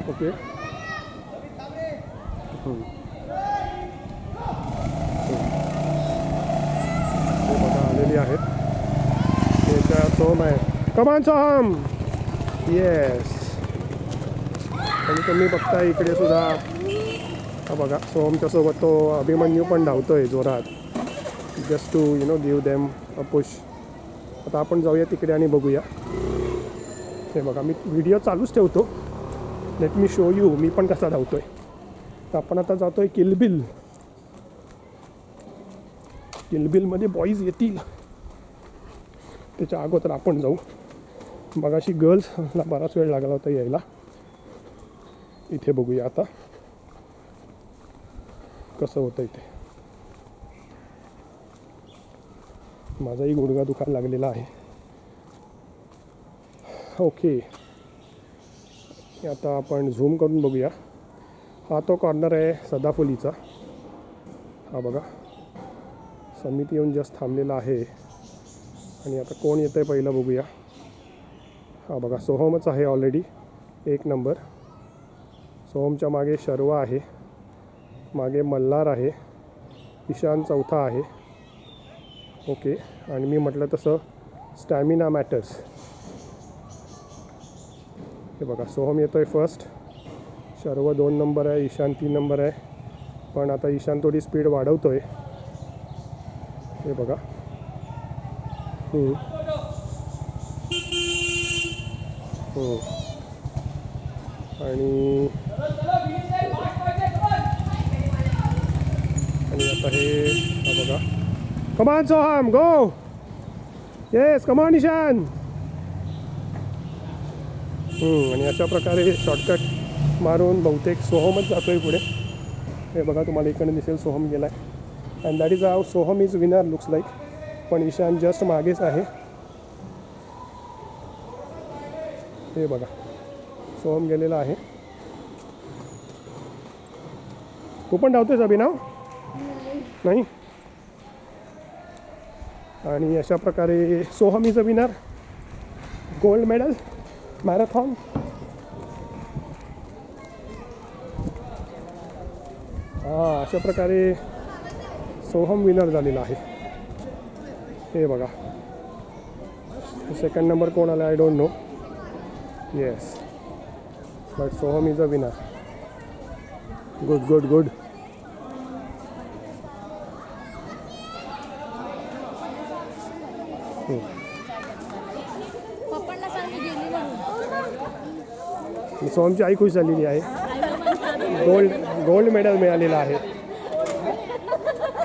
Okay. हे बघा आलेली आहेत. त्याच्या सोहम आहे. कमान सोहम. येस. कमी बघताय इकडे सुद्धा. हा बघा सोहमच्या सोबत तो अभिमन्यू पण धावतोय जोरात. Just to give them a push. आता आपण जाऊया तिकडे आणि बघूया. हे बघा मी व्हिडिओ चालूच ठेवतो. लेट मी शो यू मी पण कसा धावतोय. तर आपण आता जातोय किलबिल. किलबिलमध्ये बॉईज येतील त्याच्या अगोदर आपण जाऊ. मगाशी गर्ल्सला बराच वेळ लागला होता यायला. इथे बघूया आता कसं होतं इथे. माझाही गुडघा दुखायला लागलेला आहे. ओके. आता आपण झूम करून बघूया. हा तो कॉर्नर आहे सदाफुलीचा. हा बघा समित येऊन जस्ट थांबलेला आहे. आणि आता कोण येतं आहे पहिलं बघूया. हा बघा सोहमच आहे ऑलरेडी 1 नंबर. सोहमच्या मागे शर्वा आहे. मागे मल्हार आहे. ईशान चौथा आहे. ओके. आणि मी म्हटलं तसं स्टॅमिना मॅटर्स. हे बघा सोहम येतो आहे फर्स्ट. शर्व 2 नंबर आहे. ईशान 3 नंबर आहे. पण आता ईशान थोडी स्पीड वाढवतो आहे. हे बघा. आणि आता हे हा बघा. कमान सोहम गो. येस कमान ईशान. आणि अशा प्रकारे शॉर्टकट मारून बहुतेक सोहमच जातो आहे पुढे. हे बघा तुम्हाला इकडे दिसेल सोहम गेला आहे. And that is how Soham is winner looks like. पण ईशान जस्ट मागेच आहे. हे बघा सोहम गेलेला आहे. तू पण धावतोयस अभिनव? नाही. आणि अशा प्रकारे Soham is a winner. Gold medal marathon. अशा प्रकारे सोहम विनर झालेला आहे. हे बघा. सेकंड नंबर कोण आला I don't know. Yes but Soham is a winner. Good good good. सोहमची आई खुश झालेली आहे. गोल्ड मेडल मिळालेलं आहे.